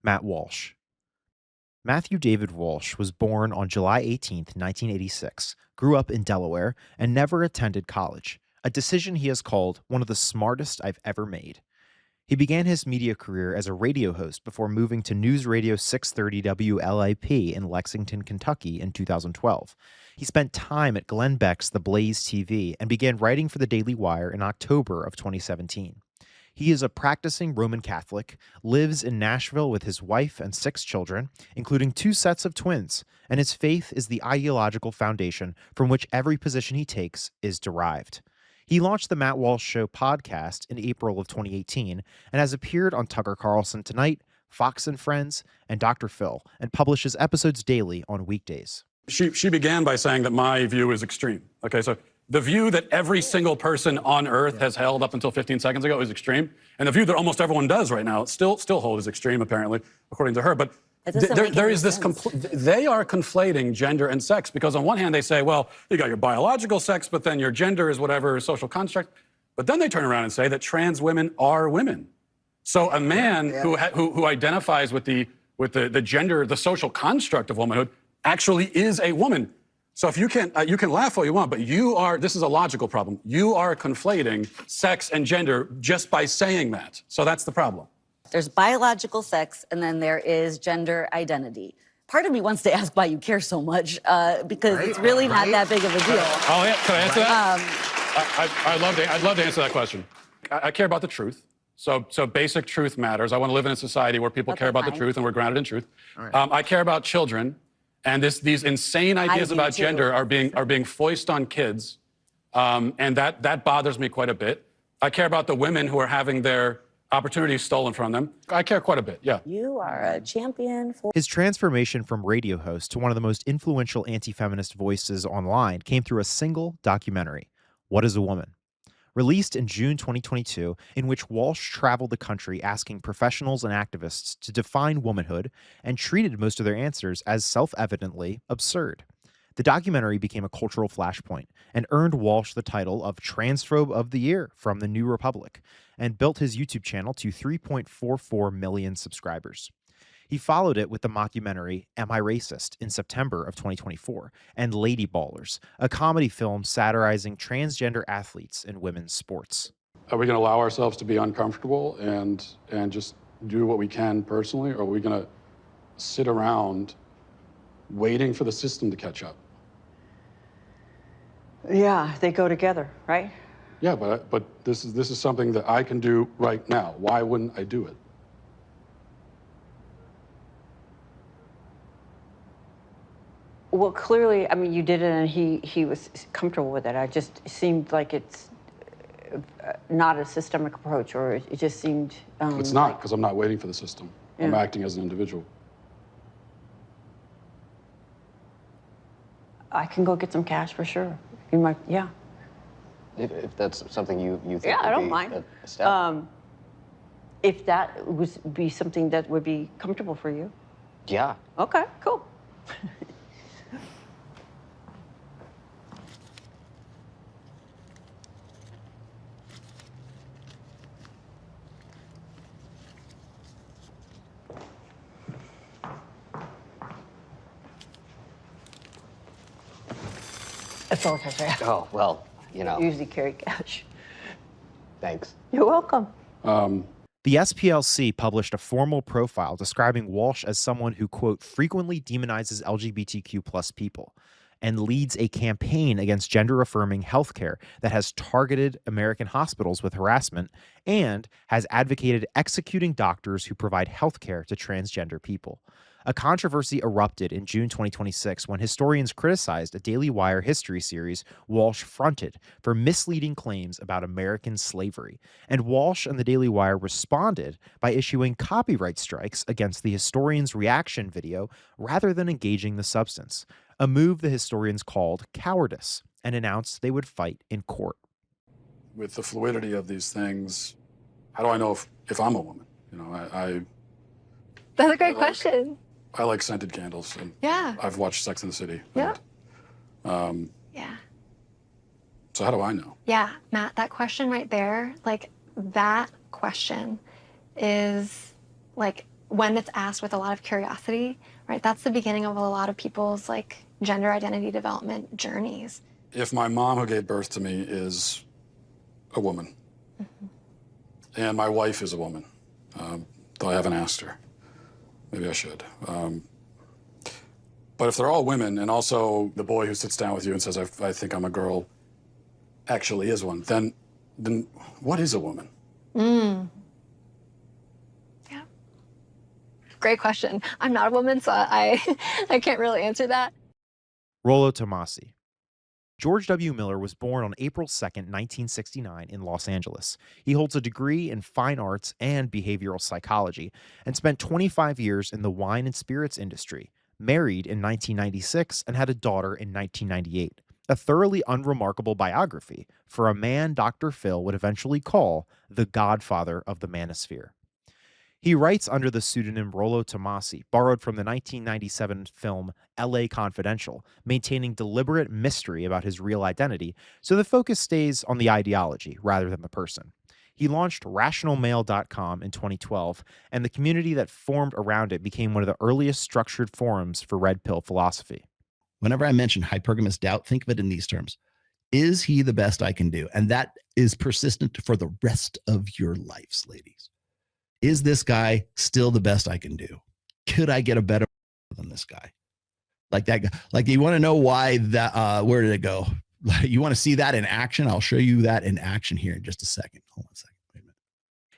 Matt Walsh. Matthew David Walsh was born on July 18th, 1986, grew up in Delaware, and never attended college, a decision he has called one of the smartest I've ever made. He began his media career as a radio host before moving to News Radio 630 WLIP in Lexington, Kentucky in 2012. He spent time at Glenn Beck's The Blaze TV and began writing for the Daily Wire in October of 2017. He is a practicing Roman Catholic, lives in Nashville with his wife and 6 children, including 2 sets of twins, and his faith is the ideological foundation from which every position he takes is derived. He launched the Matt Walsh Show podcast in April of 2018 and has appeared on Tucker Carlson Tonight, Fox and Friends, and Dr. Phil, and publishes episodes daily on weekdays. She began by saying that my view is extreme. Okay, so the view that every single person on Earth has held up until 15 seconds ago is extreme, and the view that almost everyone does right now still holds as extreme, apparently, according to her. But there is this they are conflating gender and sex, because on one hand they say, well, you got your biological sex, but then your gender is whatever social construct. But then they turn around and say that trans women are women. So a man who identifies with the gender, the social construct of womanhood, actually is a woman. So if you can laugh all you want, but this is a logical problem. You are conflating sex and gender just by saying that. So that's the problem. There's biological sex, and then there is gender identity. Part of me wants to ask why you care so much, because it's really not that big of a deal. Oh, yeah, can I answer that? I'd love to answer that question. I care about the truth. So basic truth matters. I want to live in a society where people care about the truth and we're grounded in truth. Right. I care about children. And these insane ideas about gender are being foisted on kids, and that bothers me quite a bit. I care about the women who are having their opportunities stolen from them. I care quite a bit, yeah. You are a champion for... His transformation from radio host to one of the most influential anti-feminist voices online came through a single documentary, What is a Woman? Released in June 2022, in which Walsh traveled the country asking professionals and activists to define womanhood and treated most of their answers as self-evidently absurd. The documentary became a cultural flashpoint and earned Walsh the title of Transphobe of the Year from the New Republic and built his YouTube channel to 3.44 million subscribers. He followed it with the mockumentary Am I Racist in September of 2024 and Lady Ballers, a comedy film satirizing transgender athletes in women's sports. Are we going to allow ourselves to be uncomfortable and just do what we can personally, or are we going to sit around waiting for the system to catch up? Yeah, they go together, right? Yeah, but this is something that I can do right now. Why wouldn't I do it? Well, clearly, I mean, you did it and he was comfortable with it. I just seemed like it's not a systemic approach, or it just seemed... it's not, because I'm not waiting for the system. Yeah. I'm acting as an individual. I can go get some cash for sure. You might, yeah. If that's something you think yeah, would I don't be mind. A step. If that would be something that would be comfortable for you. Yeah. Okay, cool. That's all I have. Oh, well, you know. I usually carry cash. Thanks. You're welcome. The SPLC published a formal profile describing Walsh as someone who, quote, frequently demonizes LGBTQ plus people and leads a campaign against gender-affirming healthcare that has targeted American hospitals with harassment and has advocated executing doctors who provide healthcare to transgender people. A controversy erupted in June 2026 when historians criticized a Daily Wire history series Walsh fronted for misleading claims about American slavery, and Walsh and the Daily Wire responded by issuing copyright strikes against the historian's reaction video rather than engaging the substance, a move the historians called cowardice and announced they would fight in court. With the fluidity of these things, how do I know if I'm a woman? You know, That's a great question. I like scented candles, and yeah. I've watched Sex and the City. Yeah. And, yeah. So how do I know? Yeah, Matt, that question right there, like that question is like when it's asked with a lot of curiosity, right, that's the beginning of a lot of people's like gender identity development journeys. If my mom who gave birth to me is a woman, and my wife is a woman, though I haven't asked her, maybe I should. But if they're all women, and also the boy who sits down with you and says, I think I'm a girl, actually is one, then what is a woman? Yeah. Great question. I'm not a woman, so I can't really answer that. Rollo Tomassi. George W. Miller was born on April 2nd, 1969 in Los Angeles. He holds a degree in fine arts and behavioral psychology and spent 25 years in the wine and spirits industry, married in 1996 and had a daughter in 1998. A thoroughly unremarkable biography for a man Dr. Phil would eventually call the godfather of the manosphere. He writes under the pseudonym Rollo Tomassi, borrowed from the 1997 film LA Confidential, maintaining deliberate mystery about his real identity, so the focus stays on the ideology rather than the person. He launched RationalMale.com in 2012, and the community that formed around it became one of the earliest structured forums for red pill philosophy. Whenever I mention hypergamous doubt, think of it in these terms. Is he the best I can do? And that is persistent for the rest of your lives, ladies. Is this guy still the best I can do? Could I get a better than this guy? Like that guy. Like, you want to know why that, where did it go? You want to see that in action? I'll show you that in action here in just a second. Hold on a second. Wait a minute.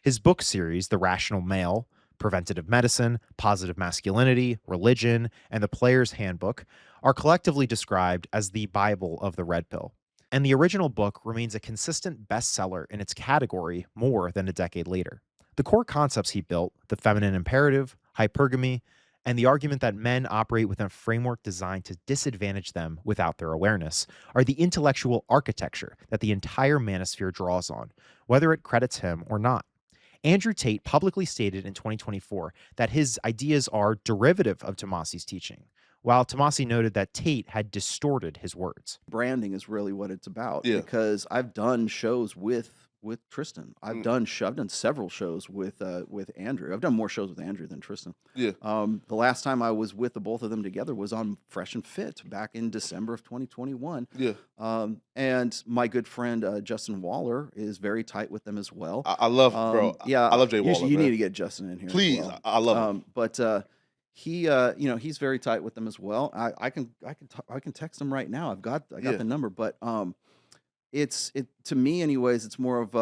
His book series, The Rational Male, Preventative Medicine, Positive Masculinity, Religion, and The Player's Handbook, are collectively described as the Bible of the Red Pill. And the original book remains a consistent bestseller in its category more than a decade later. The core concepts he built, the feminine imperative, hypergamy, and the argument that men operate within a framework designed to disadvantage them without their awareness, are the intellectual architecture that the entire manosphere draws on, whether it credits him or not. Andrew Tate publicly stated in 2024 that his ideas are derivative of Tomassi's teaching, while Tomassi noted that Tate had distorted his words. Branding is really what it's about, because I've done shows with Tristan. I've done several shows with Andrew. I've done more shows with Andrew than Tristan. The last time I was with the both of them together was on Fresh and Fit back in December of 2021. And my good friend Justin Waller is very tight with them as well. I love, bro. Yeah, I love Jay Waller. You need to get Justin in here, please. as well. I love him. But he, he's very tight with them as well. I can text him right now. I got the number, but to me anyways, it's more of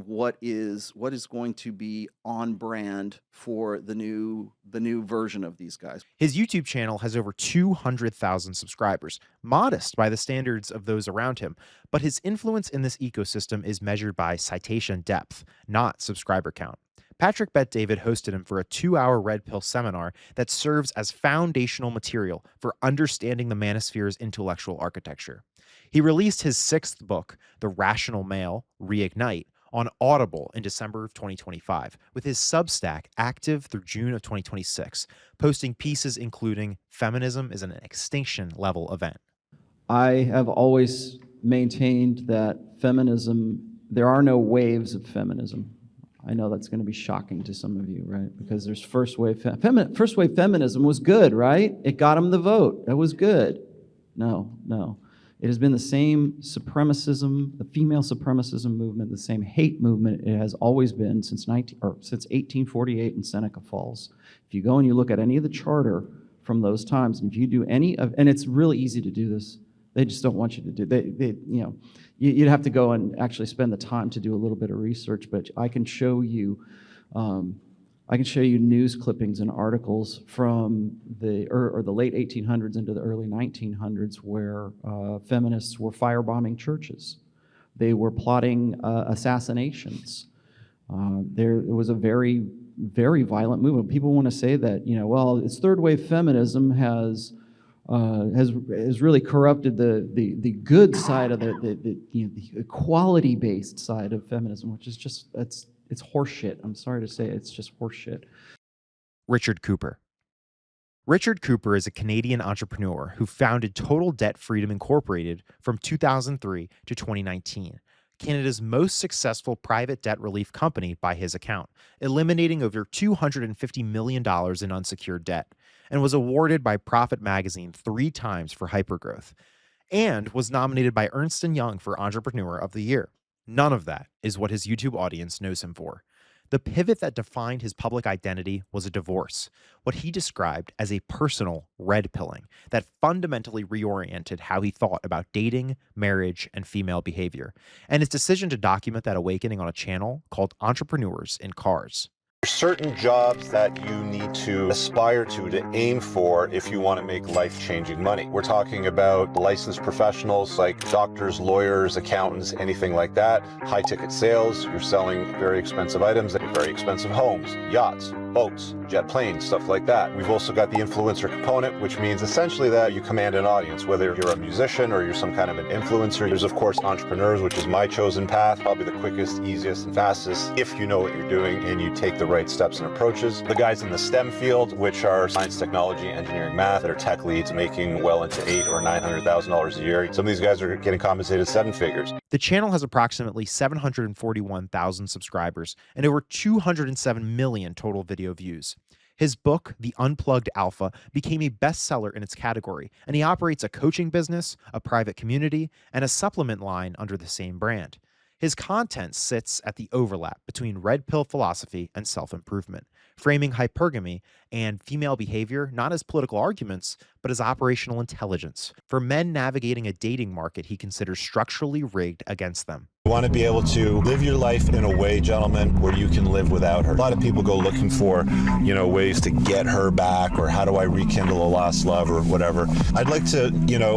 what is going to be on brand for the new version of these guys. His YouTube channel has over 200,000 subscribers, modest by the standards of those around him, but his influence in this ecosystem is measured by citation depth, not subscriber count. Patrick Bet-David hosted him for a 2-hour Red Pill seminar that serves as foundational material for understanding the manosphere's intellectual architecture. He released his 6th book, The Rational Male, Reignite, on Audible in December of 2025, with his Substack active through June of 2026, posting pieces including Feminism is an extinction-level event. I have always maintained that feminism, there are no waves of feminism. I know that's going to be shocking to some of you, right? Because there's first wave feminism was good, right? It got them the vote. That was good. No. It has been the same supremacism, the female supremacism movement, the same hate movement it has always been since 1848 in Seneca Falls. If you go and you look at any of the charter from those times, and if you do any of, and it's really easy to do this, they just don't want you to do. You'd have to go and actually spend the time to do a little bit of research. But I can show you news clippings and articles from the late 1800s into the early 1900s where feminists were firebombing churches. They were plotting assassinations. There was a very, very violent movement. People want to say that, well, it's third wave feminism has really corrupted the good side of the equality-based side of feminism, which is just it's horseshit. I'm sorry to say it's just horseshit. Richard Cooper. Richard Cooper is a Canadian entrepreneur who founded Total Debt Freedom Incorporated from 2003 to 2019. Canada's most successful private debt relief company by his account, eliminating over $250 million in unsecured debt, and was awarded by Profit Magazine 3 times for hypergrowth, and was nominated by Ernst & Young for Entrepreneur of the Year. None of that is what his YouTube audience knows him for. The pivot that defined his public identity was a divorce, what he described as a personal red pilling that fundamentally reoriented how he thought about dating, marriage, and female behavior, and his decision to document that awakening on a channel called Entrepreneurs in Cars. There's certain jobs that you need to aspire to aim for if you want to make life-changing money. We're talking about licensed professionals like doctors, lawyers, accountants, anything like that. High-ticket sales, you're selling very expensive items, very expensive homes, yachts, boats, jet planes, stuff like that. We've also got the influencer component, which means essentially that you command an audience, whether you're a musician or you're some kind of an influencer. There's, of course, entrepreneurs, which is my chosen path, probably the quickest, easiest, and fastest if you know what you're doing and you take the right steps and approaches. The guys in the STEM field, which are science, technology, engineering, math, that are tech leads making well into $800,000 or $900,000 a year. Some of these guys are getting compensated 7 figures. The channel has approximately 741,000 subscribers and over 207 million total video views. His book, The Unplugged Alpha, became a bestseller in its category, and he operates a coaching business, a private community, and a supplement line under the same brand. His content sits at the overlap between red pill philosophy and self-improvement, framing hypergamy and female behavior not as political arguments, but as operational intelligence for men navigating a dating market he considers structurally rigged against them. You want to be able to live your life in a way, gentlemen, where you can live without her. A lot of people go looking for, ways to get her back, or how do I rekindle a lost love, or whatever. I'd like to,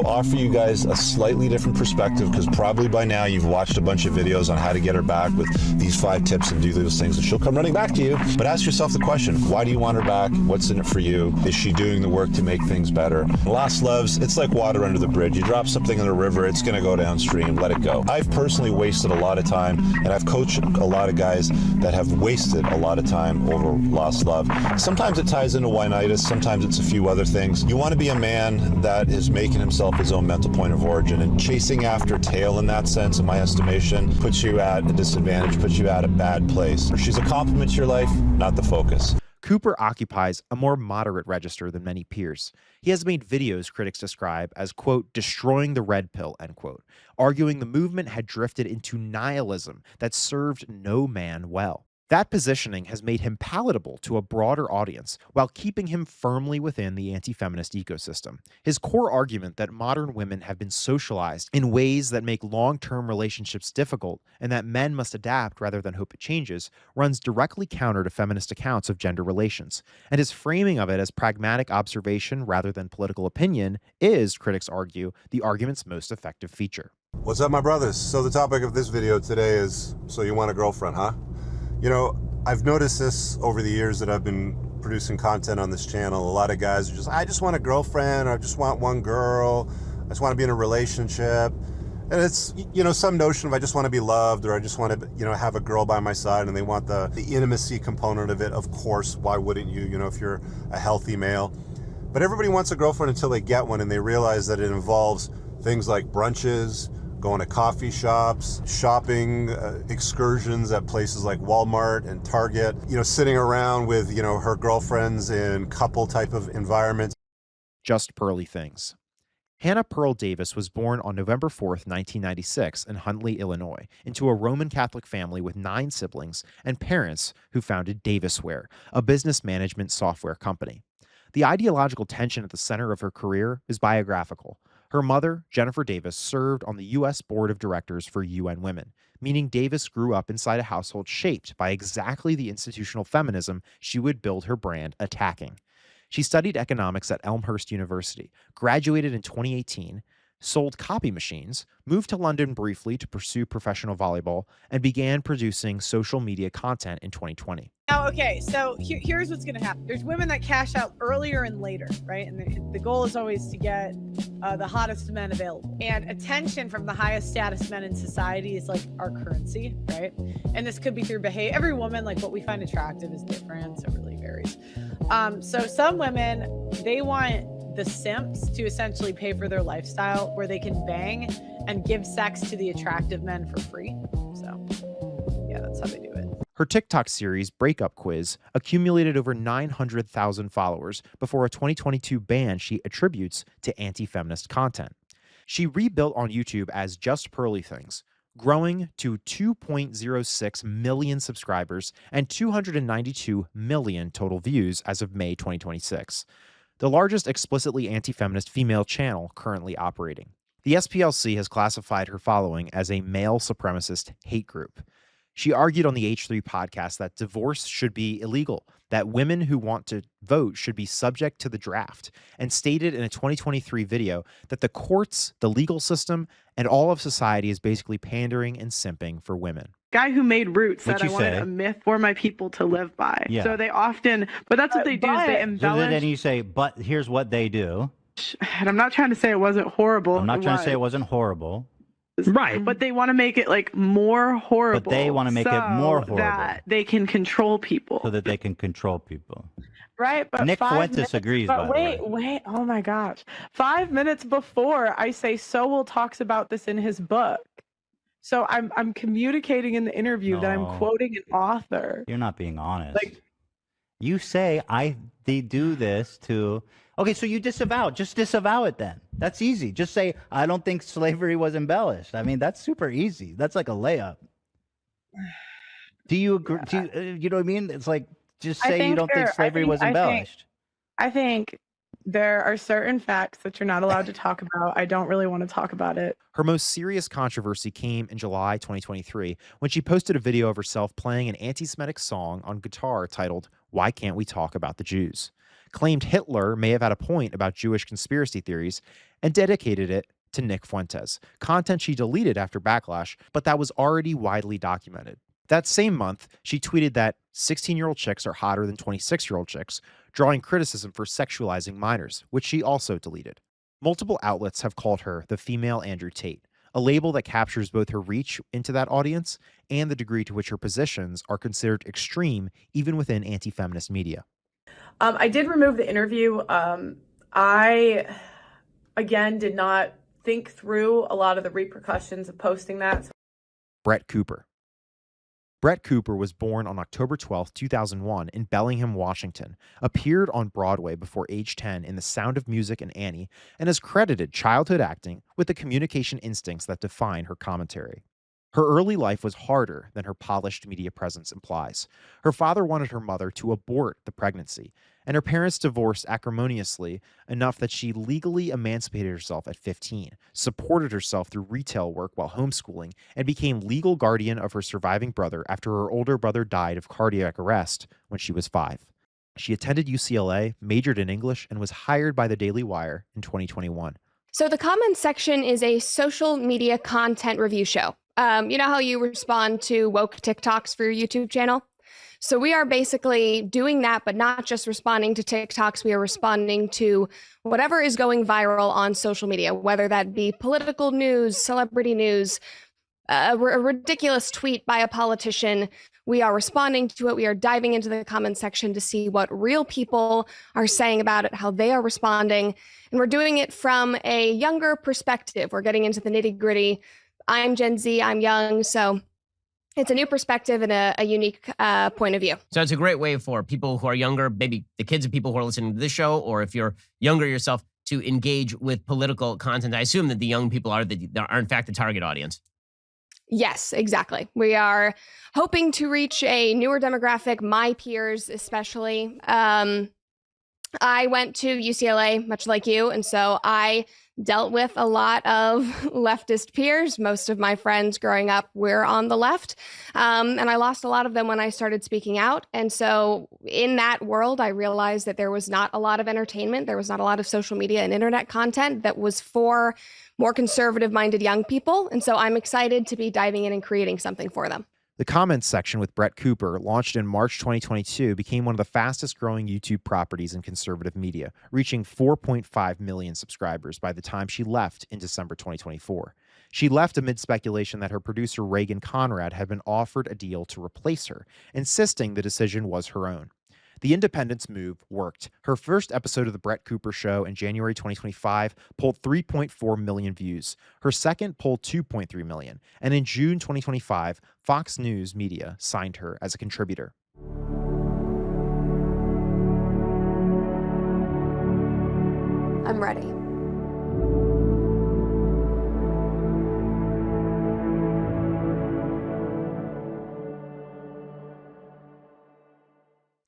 offer you guys a slightly different perspective, because probably by now you've watched a bunch of videos on how to get her back with these 5 tips and do those things, and she'll come running back to you. But ask yourself the question, why do you want her back? What's in it for you? Is she doing the work to make things better? Lost loves, it's like water under the bridge. You drop something in the river, it's going to go downstream. Let it go. I've personally wasted a lot of time, and I've coached a lot of guys that have wasted a lot of time over lost love. Sometimes it ties into whinitis, sometimes it's a few other things. You want to be a man that is making himself his own mental point of origin, and chasing after tail in that sense, in my estimation, puts you at a disadvantage, puts you at a bad place. She's a compliment to your life, not the focus. Cooper occupies a more moderate register than many peers. He has made videos critics describe as, quote, destroying the red pill, end quote, arguing the movement had drifted into nihilism that served no man well. That positioning has made him palatable to a broader audience while keeping him firmly within the anti-feminist ecosystem. His core argument that modern women have been socialized in ways that make long-term relationships difficult and that men must adapt rather than hope it changes runs directly counter to feminist accounts of gender relations, and his framing of it as pragmatic observation rather than political opinion is, critics argue, the argument's most effective feature. What's up, my brothers? So the topic of this video today is, so you want a girlfriend, huh? I've noticed this over the years that I've been producing content on this channel. A lot of guys are just, I just want a girlfriend, or I just want one girl, I just want to be in a relationship. And it's, some notion of I just want to be loved, or I just want to, have a girl by my side, and they want the intimacy component of it. Of course, why wouldn't you, if you're a healthy male? But everybody wants a girlfriend until they get one, and they realize that it involves things like brunches, going to coffee shops, shopping, excursions at places like Walmart and Target, sitting around with, her girlfriends in couple type of environments. Just Pearly things. Hannah Pearl Davis was born on November 4th, 1996 in Huntley, Illinois, into a Roman Catholic family with 9 siblings and parents who founded Davisware, a business management software company. The ideological tension at the center of her career is biographical. Her mother, Jennifer Davis, served on the U.S. Board of Directors for UN Women, meaning Davis grew up inside a household shaped by exactly the institutional feminism she would build her brand attacking. She studied economics at Elmhurst University, graduated in 2018, sold copy machines, moved to London briefly to pursue professional volleyball, and began producing social media content in 2020. Now, okay, so here's what's going to happen. There's women that cash out earlier and later, right? And the goal is always to get the hottest men available. And attention from the highest status men in society is like our currency, right? And this could be through behavior. Every woman, like what we find attractive is different, so it really varies. So some women, they want the simps to essentially pay for their lifestyle where they can bang and give sex to the attractive men for free. So, yeah, that's how they do it. Her TikTok series, Breakup Quiz, accumulated over 900,000 followers before a 2022 ban she attributes to anti-feminist content. She rebuilt on YouTube as Just Pearly Things, growing to 2.06 million subscribers and 292 million total views as of May 2026, the largest explicitly anti-feminist female channel currently operating. The SPLC has classified her following as a male supremacist hate group. She argued on the H3 podcast that divorce should be illegal, that women who want to vote should be subject to the draft, and stated in a 2023 video that the courts, the legal system, and all of society is basically pandering and simping for women. Guy who made Roots said What'd I you wanted say? a myth for my people to live by. Yeah. So they often, but that's what they do is they So embellish. then you say, but here's what they do. And I'm not trying to say it wasn't horrible. I'm not trying to say it was. wasn't horrible. Right, but they want to make it like more horrible. But they want to make it more horrible. that they can control people. So that they can control people. Right, but Nick 5 Fuentes minutes, agrees, but by the way. wait, oh my gosh. 5 minutes before I say Sowell talks about this in his book. So I'm communicating in the interview that I'm No. quoting an author. You're not being honest. Like, you say they do this to. Okay, so you disavow. Just disavow it then. That's easy. Just say I don't think slavery was embellished. I mean, that's super easy. That's like a layup. Do you agree? You know what I mean? It's like just say you don't think slavery was embellished. I think there are certain facts that you're not allowed to talk about. I don't really want to talk about it. Her most serious controversy came in July 2023 when she posted a video of herself playing an anti-Semitic song on guitar titled "Why Can't We Talk About the Jews?" Claimed Hitler may have had a point about Jewish conspiracy theories, and dedicated it to Nick Fuentes, content she deleted after backlash, but that was already widely documented. That same month, she tweeted that 16-year-old chicks are hotter than 26-year-old chicks, drawing criticism for sexualizing minors, which she also deleted. Multiple outlets have called her the female Andrew Tate, a label that captures both her reach into that audience and the degree to which her positions are considered extreme even within anti-feminist media. I did remove the interview. I, again, did not think through a lot of the repercussions of posting that. Brett Cooper. Brett Cooper was born on October 12, 2001 in Bellingham, Washington, appeared on Broadway before age 10 in The Sound of Music and Annie, and has credited childhood acting with the communication instincts that define her commentary. Her early life was harder than her polished media presence implies. Her father wanted her mother to abort the pregnancy, and her parents divorced acrimoniously enough that she legally emancipated herself at 15, supported herself through retail work while homeschooling, and became legal guardian of her surviving brother after her older brother died of cardiac arrest when she was 5. She attended UCLA, majored in English, and was hired by the Daily Wire in 2021. So the comments section is a social media content review show. You know how you respond to woke TikToks for your YouTube channel? So we are basically doing that, but not just responding to TikToks. We are responding to whatever is going viral on social media, whether that be political news, celebrity news, a ridiculous tweet by a politician. We are responding to it. We are diving into the comment section to see what real people are saying about it, how they are responding. And we're doing it from a younger perspective. We're getting into the nitty-gritty. I'm Gen Z, I'm young, so it's a new perspective and a unique point of view. So it's a great way for people who are younger, maybe the kids of people who are listening to this show, or if you're younger yourself, to engage with political content. I assume that the young people are in fact the target audience. Yes, exactly. We are hoping to reach a newer demographic, my peers especially. I went to UCLA, much like you, and so I dealt with a lot of leftist peers. Most of my friends growing up were on the left, and I lost a lot of them when I started speaking out. And so in that world, I realized that there was not a lot of entertainment. There was not a lot of social media and internet content that was for more conservative-minded young people. And so I'm excited to be diving in and creating something for them. The comments section with Brett Cooper, launched in March 2022, became one of the fastest growing YouTube properties in conservative media, reaching 4.5 million subscribers by the time she left in December 2024. She left amid speculation that her producer Reagan Conrad had been offered a deal to replace her, insisting the decision was her own. The Independent's move worked. Her first episode of The Brett Cooper Show in January 2025 pulled 3.4 million views. Her second pulled 2.3 million. And in June 2025, Fox News Media signed her as a contributor. I'm ready.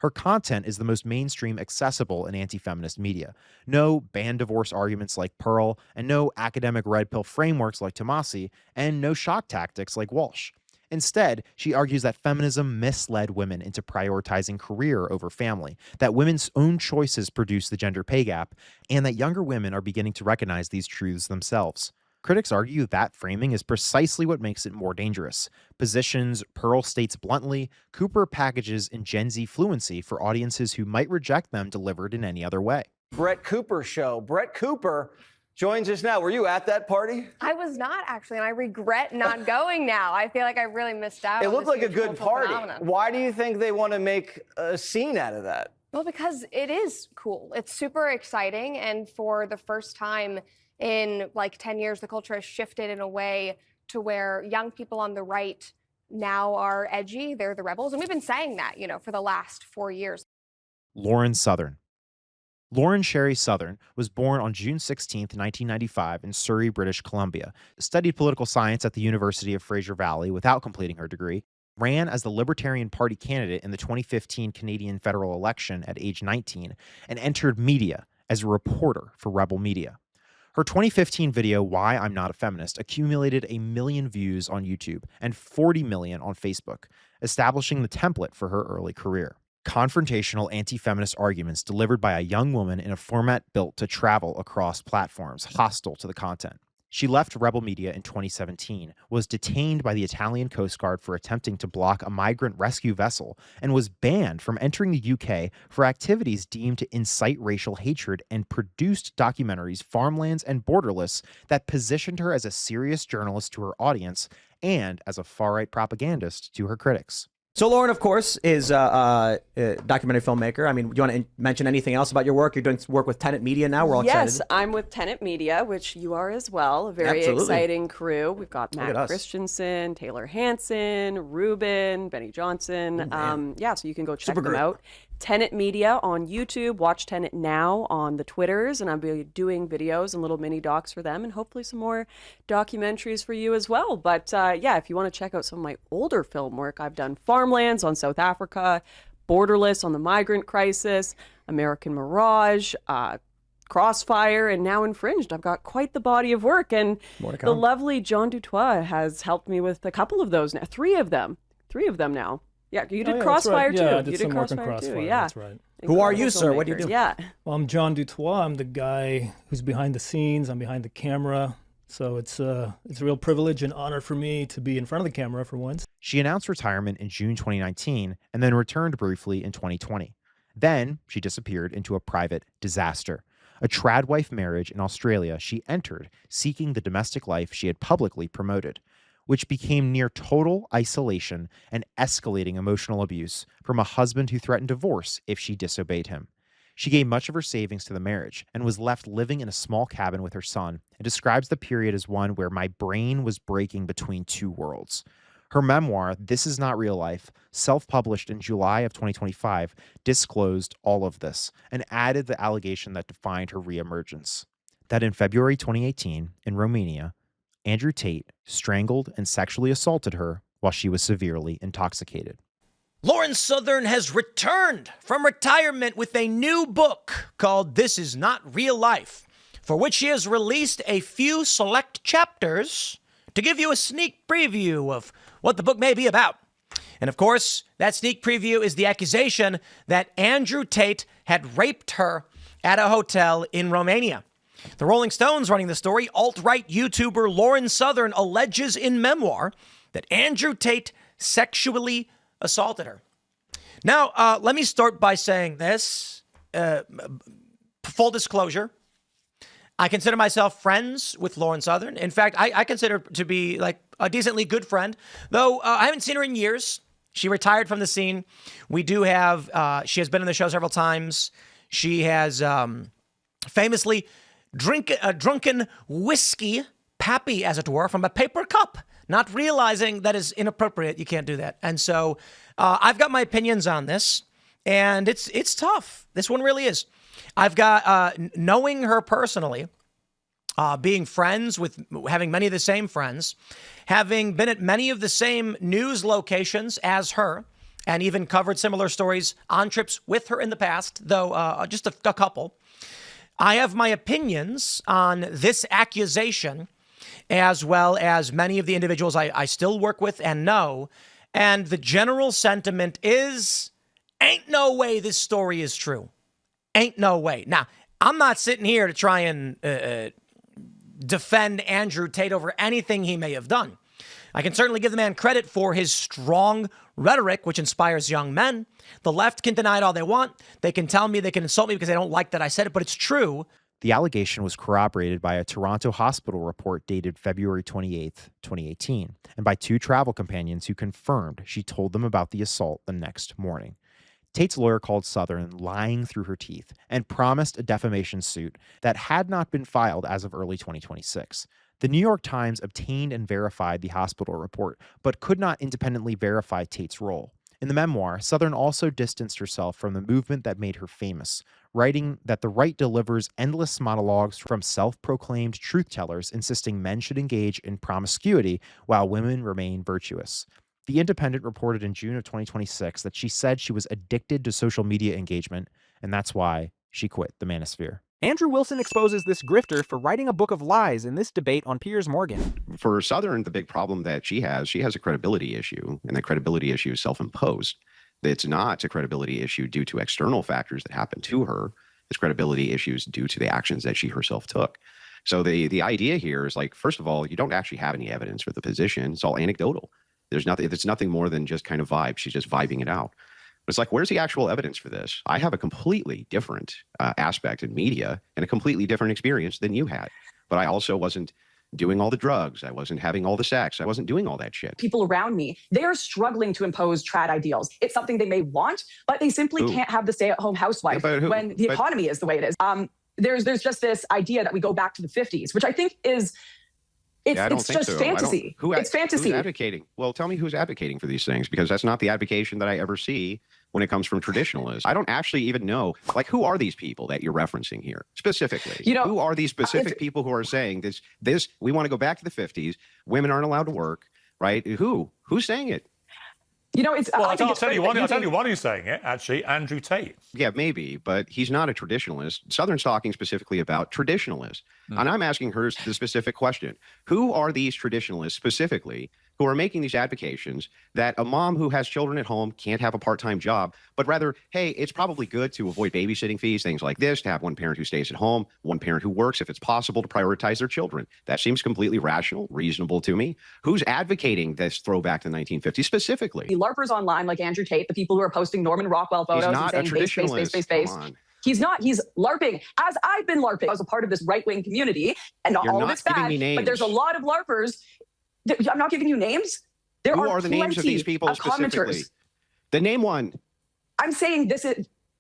Her content is the most mainstream accessible in anti-feminist media. No banned divorce arguments like Pearl, and no academic red pill frameworks like Tomassi, and no shock tactics like Walsh. Instead, she argues that feminism misled women into prioritizing career over family, that women's own choices produce the gender pay gap, and that younger women are beginning to recognize these truths themselves. Critics argue that framing is precisely what makes it more dangerous. Positions Pearl states bluntly, Cooper packages in Gen Z fluency for audiences who might reject them delivered in any other way. Brett Cooper Show. Brett Cooper joins us now. Were you at that party? I was not actually, and I regret not going now. I feel like I really missed out. It on looked this like a huge good cultural party. phenomenon. Why do you think they want to make a scene out of that? Well, because it is cool. It's super exciting, and for the first time in like 10 years, the culture has shifted in a way to where young people on the right now are edgy. They're the rebels. And we've been saying that, for the last 4 years. Lauren Southern. Lauren Sherry Southern was born on June 16, 1995 in Surrey, British Columbia, studied political science at the University of Fraser Valley without completing her degree, ran as the Libertarian Party candidate in the 2015 Canadian federal election at age 19, and entered media as a reporter for Rebel Media. Her 2015 video, Why I'm Not a Feminist, accumulated 1 million views on YouTube and 40 million on Facebook, establishing the template for her early career. Confrontational anti-feminist arguments delivered by a young woman in a format built to travel across platforms hostile to the content. She left Rebel Media in 2017, was detained by the Italian Coast Guard for attempting to block a migrant rescue vessel, and was banned from entering the UK for activities deemed to incite racial hatred, and produced documentaries Farmlands and Borderless that positioned her as a serious journalist to her audience and as a far-right propagandist to her critics. So Lauren, of course, is a documentary filmmaker. I mean, do you want to mention anything else about your work? You're doing work with Tenet Media now. We're all Yes, excited. I'm with Tenet Media, which you are as well. A very Absolutely. exciting crew. We've got Look at Matt us. Christensen, Taylor Hansen, Ruben, Benny Johnson. Yeah, so you can go check Super them group. out. Tenet Media on YouTube. Watch Tenet now on the Twitters, and I'll be doing videos and little mini docs for them, and hopefully some more documentaries for you as well. But yeah, if you want to check out some of my older film work, I've done Farmlands on South Africa, Borderless on the migrant crisis, American Mirage, Crossfire, and now Infringed. I've got quite the body of work, and More to the come. lovely John Dutoit has helped me with a couple of those now. Three of them now. Yeah, you did Oh, yeah, that's Crossfire right. too. Yeah, I You did did some work on Crossfire too. Crossfire. Yeah. That's right. Who are you, Incredible sir? What do you filmmakers. do? Yeah. Well, I'm John Dutoit. I'm the guy who's behind the scenes. I'm behind the camera. So it's a real privilege and honor for me to be in front of the camera for once. She announced retirement in June 2019 and then returned briefly in 2020. Then she disappeared into a private disaster. A tradwife marriage in Australia she entered seeking the domestic life she had publicly promoted, which became near total isolation and escalating emotional abuse from a husband who threatened divorce if she disobeyed him. She gave much of her savings to the marriage and was left living in a small cabin with her son, and describes the period as one where my brain was breaking between two worlds. Her memoir, This Is Not Real Life, self-published in July of 2025, disclosed all of this and added the allegation that defined her reemergence. That in February 2018, in Romania, Andrew Tate strangled and sexually assaulted her while she was severely intoxicated. Lauren Southern has returned from retirement with a new book called This Is Not Real Life, for which she has released a few select chapters to give you a sneak preview of what the book may be about. And of course, that sneak preview is the accusation that Andrew Tate had raped her at a hotel in Romania. The Rolling Stones running the story, alt-right YouTuber Lauren Southern alleges in memoir that Andrew Tate sexually assaulted her. Now, let me start by saying this. Full disclosure, I consider myself friends with Lauren Southern. In fact, I consider her to be like a decently good friend, though I haven't seen her in years. She retired from the scene. We do have, she has been on the show several times. She has famously drunken whiskey, pappy as it were, from a paper cup, not realizing that is inappropriate. You can't do that. And so I've got my opinions on this, and it's tough. This one really is. I've got, knowing her personally, being friends with, having many of the same friends, having been at many of the same news locations as her, and even covered similar stories on trips with her in the past, though just a couple. I have my opinions on this accusation, as well as many of the individuals I still work with and know. And the general sentiment is, ain't no way this story is true. Ain't no way. Now, I'm not sitting here to try and defend Andrew Tate over anything he may have done. I can certainly give the man credit for his strong rhetoric, which inspires young men. The left can deny it all they want. They can tell me, they can insult me because they don't like that I said it, but it's true. The allegation was corroborated by a Toronto hospital report dated February 28, 2018, and by 2 travel companions who confirmed she told them about the assault the next morning. Tate's lawyer called Southern lying through her teeth and promised a defamation suit that had not been filed as of early 2026. The New York Times obtained and verified the hospital report, but could not independently verify Tate's role. In the memoir, Southern also distanced herself from the movement that made her famous, writing that the right delivers endless monologues from self-proclaimed truth-tellers insisting men should engage in promiscuity while women remain virtuous. The Independent reported in June of 2026 that she said she was addicted to social media engagement, and that's why she quit the manosphere. Andrew Wilson exposes this grifter for writing a book of lies in this debate on Piers Morgan. For Southern, the big problem that she has a credibility issue, and that credibility issue is self-imposed. It's not a credibility issue due to external factors that happened to her. It's credibility issues due to the actions that she herself took. So the idea here is, like, first of all, you don't actually have any evidence for the position. It's all anecdotal. There's nothing. It's nothing more than just kind of vibe. She's just vibing it out. But it's like, where's the actual evidence for this? I have a completely different aspect in media and a completely different experience than you had. But I also wasn't doing all the drugs. I wasn't having all the sex. I wasn't doing all that shit. People around me, they are struggling to impose trad ideals. It's something they may want, but they simply can't have the stay-at-home housewife when the economy is the way it is. There's just this idea that we go back to the 50s, which I think is... It's just fantasy. It's fantasy. Who's advocating? Well, tell me who's advocating for these things, because that's not the advocation that I ever see when it comes from traditionalists. I don't actually even know, like, who are these people that you're referencing here specifically? You know, who are these specific people who are saying this? We want to go back to the 50s. Women aren't allowed to work, right? Who's saying it? You know, it's. Well, I'll tell you one who's saying it, actually, Andrew Tate. Yeah, maybe, but he's not a traditionalist. Southern's talking specifically about traditionalists. And I'm asking her the specific question. Who are these traditionalists specifically who are making these advocations that a mom who has children at home can't have a part-time job, but rather, hey, it's probably good to avoid babysitting fees, things like this, to have one parent who stays at home, one parent who works if it's possible, to prioritize their children. That seems completely rational, reasonable to me. Who's advocating this throwback to the 1950s specifically? The LARPers online, like Andrew Tate, the people who are posting Norman Rockwell photos and saying base. He's not. He's LARPing, as I've been LARPing. I was a part of this right-wing community, and not all of it's bad, but there's a lot of LARPers. I'm not giving you names. Who are the names of these people specifically? The name one. I'm saying they're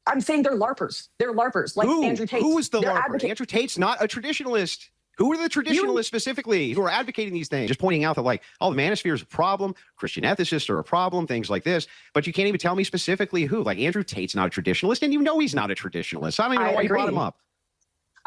LARPers. They're LARPers, like Andrew Tate. Who is the LARPer? Andrew Tate's not a traditionalist. Who are the traditionalists specifically who are advocating these things? Just pointing out that, like, oh, the manosphere is a problem, Christian ethicists are a problem, things like this. But you can't even tell me specifically who. Like, Andrew Tate's not a traditionalist, and you know he's not a traditionalist. I don't even know why you brought him up.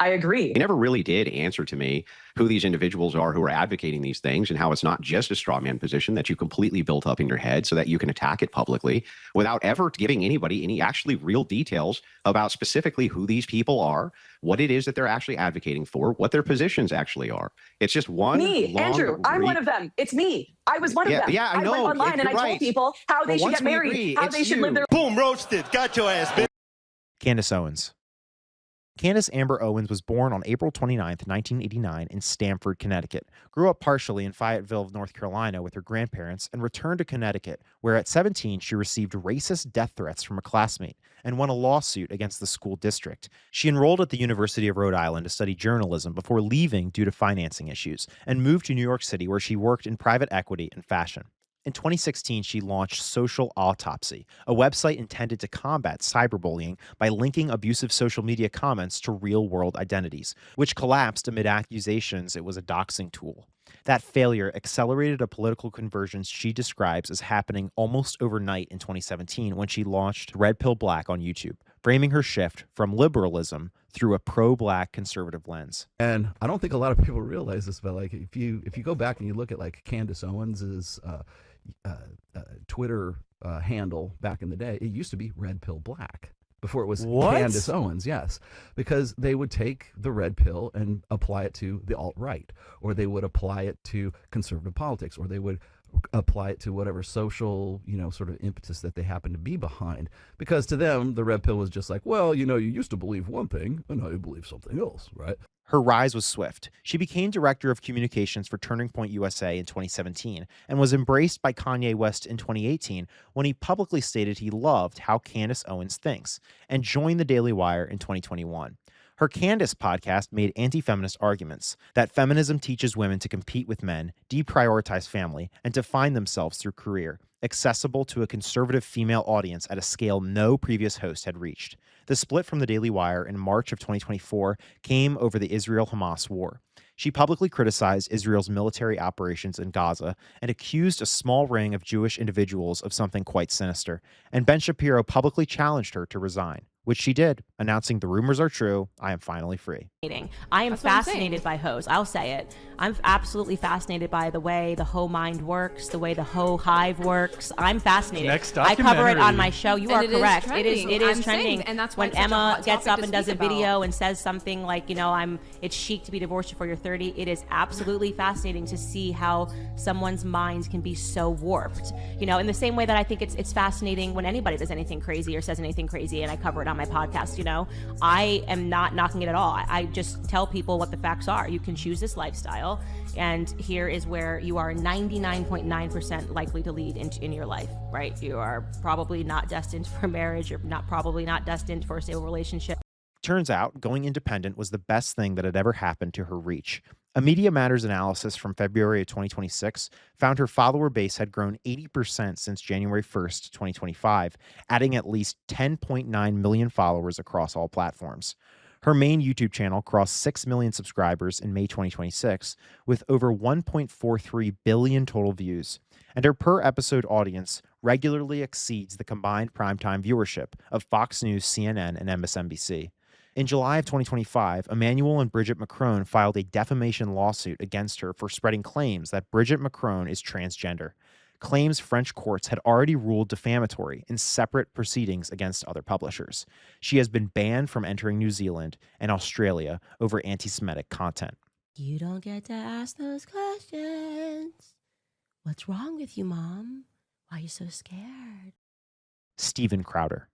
I agree. He never really did answer to me who these individuals are who are advocating these things, and how it's not just a straw man position that you completely built up in your head so that you can attack it publicly without ever giving anybody any actually real details about specifically who these people are, what it is that they're actually advocating for, what their positions actually are. It's just one. Me, Andrew, I'm one of them. It's me. I was one of them. Yeah, I know. I went online and I told people how they should get married, how they should live their... Boom, roasted. Got your ass, bitch. Candace Owens. Candace Amber Owens was born on April 29, 1989 in Stamford, Connecticut, grew up partially in Fayetteville, North Carolina with her grandparents, and returned to Connecticut, where at 17 she received racist death threats from a classmate and won a lawsuit against the school district. She enrolled at the University of Rhode Island to study journalism before leaving due to financing issues, and moved to New York City, where she worked in private equity and fashion. In 2016, she launched Social Autopsy, a website intended to combat cyberbullying by linking abusive social media comments to real-world identities, which collapsed amid accusations it was a doxing tool. That failure accelerated a political convergence she describes as happening almost overnight in 2017 when she launched Red Pill Black on YouTube, framing her shift from liberalism through a pro-black conservative lens. And I don't think a lot of people realize this, but like if you go back and you look at like Candace Owens's Twitter handle back in the day, it used to be Red Pill Black. Before it was Candace Owens, yes. Because they would take the red pill and apply it to the alt-right, or they would apply it to conservative politics, or they would apply it to whatever social, sort of impetus that they happen to be behind. Because to them, the red pill was just like, well, you used to believe one thing, and now you believe something else, right? Her rise was swift. She became director of communications for Turning Point USA in 2017 and was embraced by Kanye West in 2018 when he publicly stated he loved how Candace Owens thinks and joined the Daily Wire in 2021. Her Candace podcast made anti-feminist arguments that feminism teaches women to compete with men, deprioritize family, and define themselves through career, accessible to a conservative female audience at a scale no previous host had reached. The split from the Daily Wire in March of 2024 came over the Israel-Hamas war. She publicly criticized Israel's military operations in Gaza and accused a small ring of Jewish individuals of something quite sinister, and Ben Shapiro publicly challenged her to resign, which she did, announcing the rumors are true, I am finally free. I am fascinated by hoes. I'll say it. I'm absolutely fascinated by the way the hoe mind works, the way the hoe hive works. I'm fascinated. Next I cover it on documentary. my show. You And are it is correct. trending. It is I'm trending. saying, and that's why when it's such a Emma hot gets topic up to and does a speak about. video and says something like, it's chic to be divorced before you're 30. It is absolutely fascinating to see how someone's minds can be so warped. In the same way that I think it's fascinating when anybody does anything crazy or says anything crazy, and I cover it on my podcast. I am not knocking it at all. I just tell people what the facts are. You can choose this lifestyle, and here is where you are 99.9% likely to lead in your life, right? You are probably not destined for marriage. You're probably not destined for a stable relationship. Turns out, going independent was the best thing that had ever happened to her reach. A Media Matters analysis from February of 2026 found her follower base had grown 80% since January 1st, 2025, adding at least 10.9 million followers across all platforms. Her main YouTube channel crossed 6 million subscribers in May 2026, with over 1.43 billion total views, and her per-episode audience regularly exceeds the combined primetime viewership of Fox News, CNN, and MSNBC. In July of 2025, Emmanuel and Bridget Macron filed a defamation lawsuit against her for spreading claims that Bridget Macron is transgender, claims French courts had already ruled defamatory in separate proceedings against other publishers. She has been banned from entering New Zealand and Australia over anti-Semitic content. You don't get to ask those questions. What's wrong with you, Mom? Why are you so scared? Stephen Crowder.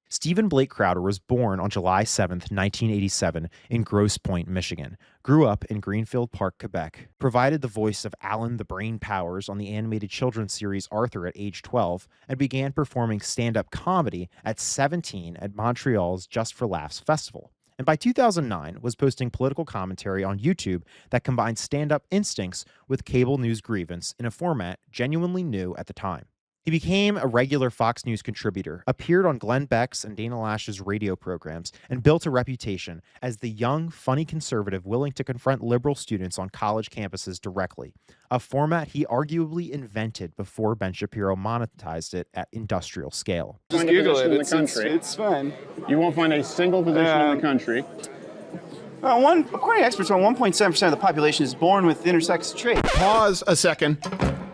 Stephen Blake Crowder was born on July 7, 1987, in Grosse Pointe, Michigan, grew up in Greenfield Park, Quebec, provided the voice of Alan the Brain Powers on the animated children's series Arthur at age 12, and began performing stand-up comedy at 17 at Montreal's Just for Laughs festival. And by 2009, was posting political commentary on YouTube that combined stand-up instincts with cable news grievance in a format genuinely new at the time. He became a regular Fox News contributor, appeared on Glenn Beck's and Dana Loesch's radio programs, and built a reputation as the young, funny conservative willing to confront liberal students on college campuses directly, a format he arguably invented before Ben Shapiro monetized it at industrial scale. Just Google it. It's fine. You won't find a single position in the country. According to experts, 1.7% of the population is born with intersex traits. Pause a second.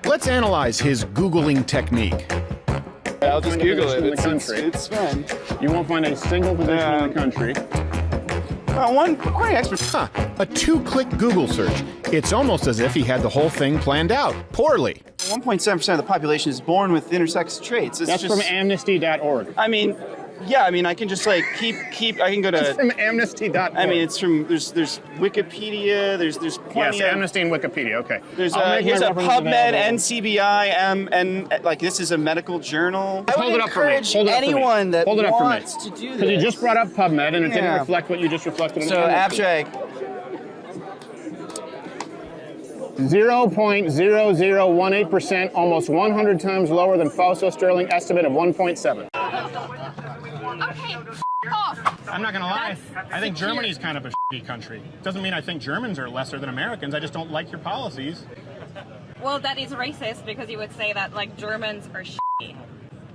Let's analyze his Googling technique. I'll just Google it. It's fine. You won't find a single position in the country. According to experts, a two-click Google search. It's almost as if he had the whole thing planned out, poorly. 1.7% of the population is born with intersex traits. That's from amnesty.org. I can just keep. I can go to. It's from amnesty.org. It's from there's Wikipedia. There's plenty. Yes, Amnesty and Wikipedia. Okay. There's here's a PubMed, NCBI, and this is a medical journal. I would encourage anyone that wants to do this. Because you just brought up PubMed and it didn't reflect what you just reflected. So abstract. 0.0018%, almost 100 times lower than Fausto Sterling estimate of 1.7. I'm not gonna lie. I think Germany's kind of a shitty country. Doesn't mean I think Germans are lesser than Americans. I just don't like your policies. Well, that is racist because you would say that like Germans are shitty.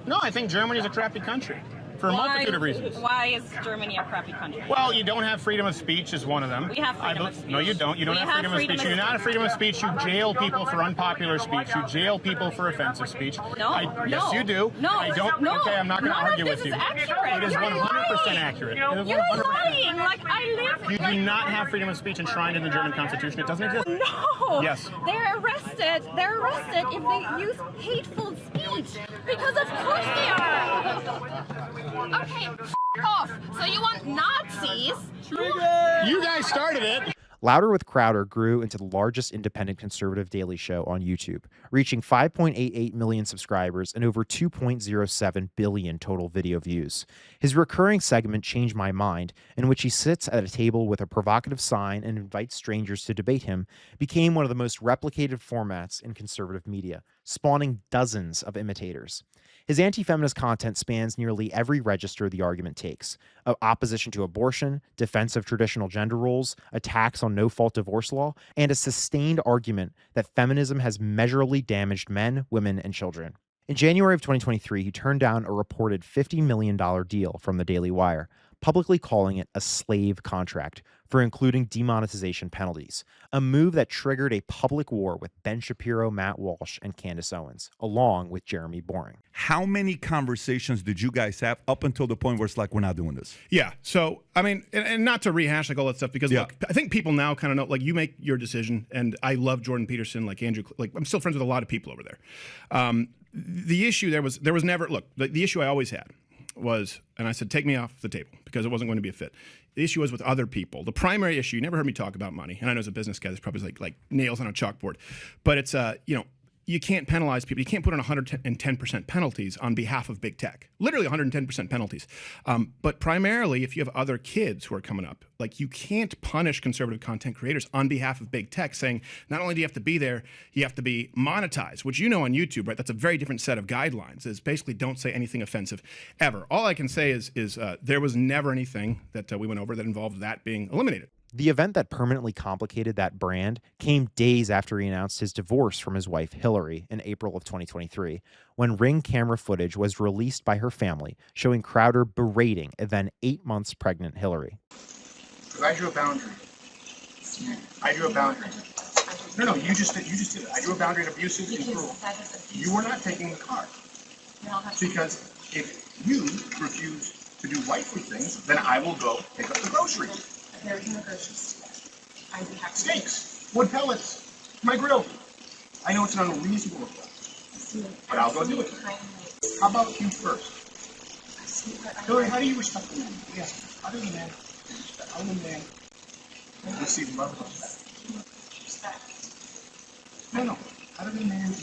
No, I think Germany's a crappy country. For a multitude of reasons. Why is Germany a crappy country? Well, you don't have freedom of speech is one of them. We have freedom of speech. No, you don't. You don't have freedom of speech. You do not have freedom of speech. You jail people for unpopular speech. You jail people for offensive speech. Yes, you do. No. I don't. No. Okay, I'm not going to argue with you. Accurate. It is 100% accurate. It is You're 100% lying. Like I live. You do not have freedom of speech enshrined in the German Constitution. It doesn't exist. No. Yes. They're arrested if they use hateful speech. Because of course they are. Okay. Off. So you want Nazis? You guys started it. Louder with Crowder grew into the largest independent conservative daily show on YouTube, reaching 5.88 million subscribers and over 2.07 billion total video views. His recurring segment, Change My Mind, in which he sits at a table with a provocative sign and invites strangers to debate him, became one of the most replicated formats in conservative media, spawning dozens of imitators. His anti-feminist content spans nearly every register the argument takes: opposition to abortion, defense of traditional gender roles, attacks on no-fault divorce law, and a sustained argument that feminism has measurably damaged men, women, and children. In January of 2023, he turned down a reported $50 million deal from the Daily Wire, publicly calling it a slave contract for including demonetization penalties, a move that triggered a public war with Ben Shapiro, Matt Walsh, and Candace Owens, along with Jeremy Boring. How many conversations did you guys have up until the point where it's like, we're not doing this? Yeah. So, I mean, and not to rehash like all that stuff, because look, I think people now kind of know, like, you make your decision, and I love Jordan Peterson, like Andrew, like I'm still friends with a lot of people over there. The issue there was never, look, the issue I always had was, and I said, take me off the table because it wasn't going to be a fit. The issue was with other people. The primary issue, you never heard me talk about money. And I know as a business guy, there's probably like nails on a chalkboard. But it's, you can't penalize people. You can't put on 110% penalties on behalf of big tech. Literally 110% penalties. But primarily, if you have other kids who are coming up, like, you can't punish conservative content creators on behalf of big tech, saying not only do you have to be there, you have to be monetized, which you know on YouTube, right? That's a very different set of guidelines. Is basically don't say anything offensive ever. All I can say is there was never anything that we went over that involved that being eliminated. The event that permanently complicated that brand came days after he announced his divorce from his wife, Hillary, in April of 2023, when Ring camera footage was released by her family, showing Crowder berating a then 8 months pregnant Hillary. Because I drew a boundary. I drew a boundary. No, you just did it. I drew a boundary in abusive and cruel. You were not taking the car. Because if you refuse to do wifely things, then I will go pick up the groceries. There's no groceries. I do have steaks, wood pellets, my grill. I know it's an unreasonable request, but I'll go do it. How about you first? Hillary, how do you respect the man? Yes. How do you man? How do you man receive love and respect? No. How do you man?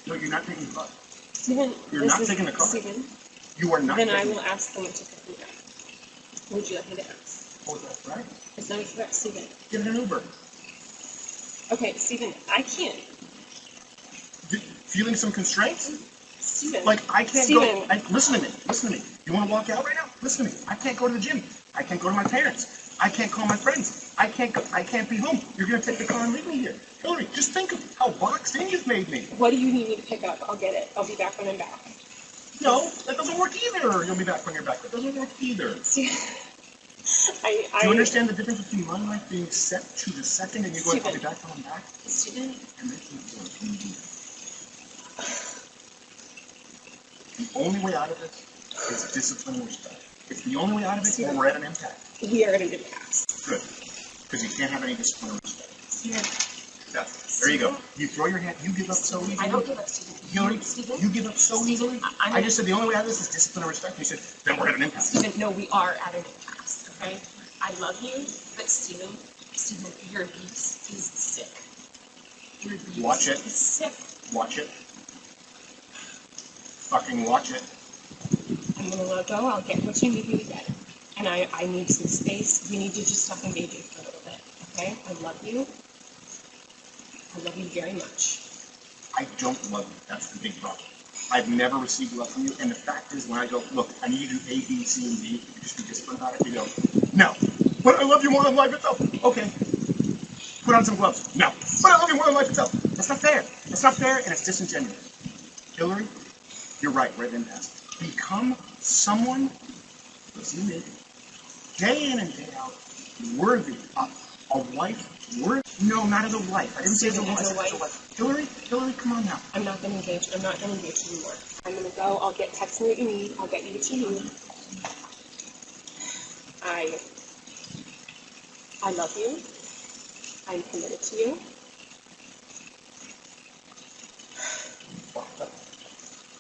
No, you're not taking the car. Stephen, you're not taking the car. Stephen, you are not. Then I will ask someone to pick me up. Would you like me to ask? Oh, that's right. It's not about Stephen. Get an Uber. Okay, Stephen, I can't. Feeling some constraints? Stephen. Like, I can't Stephen. go. Listen to me. You want to walk out right now? Listen to me. I can't go to the gym. I can't go to my parents. I can't call my friends. I can't be home. You're going to take the car and leave me here. Hillary, just think of how boxed in you've made me. What do you need me to pick up? I'll get it. I'll be back when I'm back. No, that doesn't work either. You'll be back when you're back. That doesn't work either. Do you understand the difference between my life being set to the second and you going, I'll be back when I'm back? Stephen. The only way out of this is discipline and respect. It's the only way out of it, or we're at an impasse. We are at an impasse. Good. Because you can't have any discipline or respect. Stephen. Yeah. There you go. You throw your hand, you give up so easily. I don't give up, Stephen. Hillary, you give up so easily. I just said the only way out of this is discipline and respect. You said, then we're at an impasse. Stephen, no, we are at an impasse, okay? I love you, but Stephen, your abuse is sick. Your abuse Watch it. is sick. Watch it. Fucking watch it. I'm gonna let go. I'll get what you need me to get. And I need some space. We need to just stop engaging for a little bit, okay? I love you. I love you very much. I don't love you. That's the big problem. I've never received love from you, and the fact is, when I go, look, I need you to do A, B, C, and D, you just be disciplined about it, you go, no. But I love you more than life itself. Okay. Put on some gloves. No. But I love you more than life itself. That's not fair. That's not fair, and it's disingenuous. Hillary, you're right, we're at an impasse. Become someone, listen to me, day in and day out, worthy of a wife. No, not as a wife. I didn't say as a wife. Hillary, come on now. I'm not gonna engage. I'm not gonna engage anymore. I'm gonna go. I'll text me what you need. I'll get you what you need. I love you. I'm committed to you.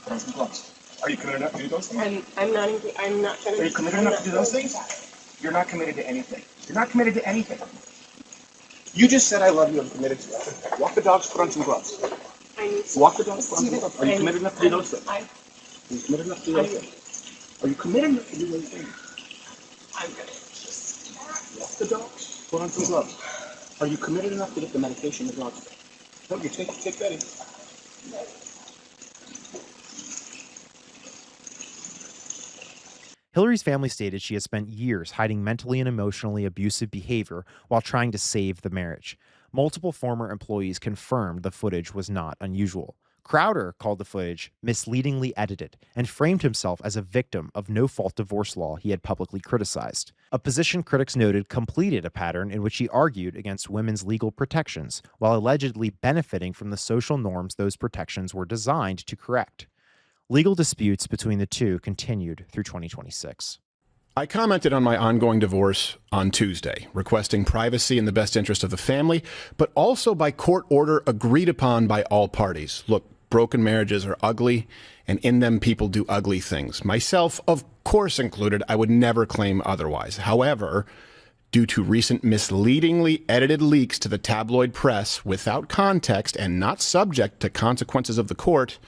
Put on some gloves. Are you committed enough to do those things? I'm not gonna. Are you committed enough to do those things? You're not committed to anything. You're not committed to anything. You just said I love you. I'm committed to you. Walk the dogs. Put on some gloves. Walk the dogs. Put on some gloves. Are you committed enough to do those things? Are you committed enough to do those things? Are you committed enough to do those things? I'm gonna just walk the dogs. Put on some gloves. Are you committed enough to get the medication the dogs take? No, you take Betty. Hillary's family stated she has spent years hiding mentally and emotionally abusive behavior while trying to save the marriage. Multiple former employees confirmed the footage was not unusual. Crowder called the footage misleadingly edited and framed himself as a victim of no-fault divorce law he had publicly criticized. A position critics noted completed a pattern in which he argued against women's legal protections while allegedly benefiting from the social norms those protections were designed to correct. Legal disputes between the two continued through 2026. I commented on my ongoing divorce on Tuesday, requesting privacy in the best interest of the family, but also by court order agreed upon by all parties. Look, broken marriages are ugly, and in them people do ugly things. Myself, of course included, I would never claim otherwise. However, due to recent misleadingly edited leaks to the tabloid press without context and not subject to consequences of the court,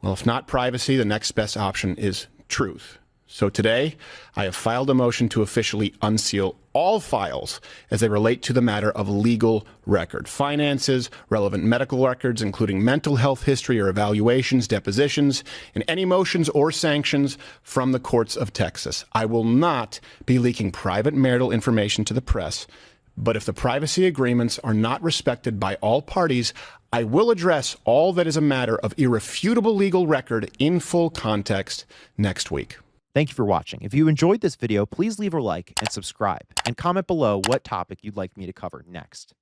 well, if not privacy, the next best option is truth. So today, I have filed a motion to officially unseal all files as they relate to the matter of legal record. Finances, relevant medical records, including mental health history or evaluations, depositions, and any motions or sanctions from the courts of Texas. I will not be leaking private marital information to the press, but if the privacy agreements are not respected by all parties, I will address all that is a matter of irrefutable legal record in full context next week. Thank you for watching. If you enjoyed this video, please leave a like and subscribe, and comment below what topic you'd like me to cover next.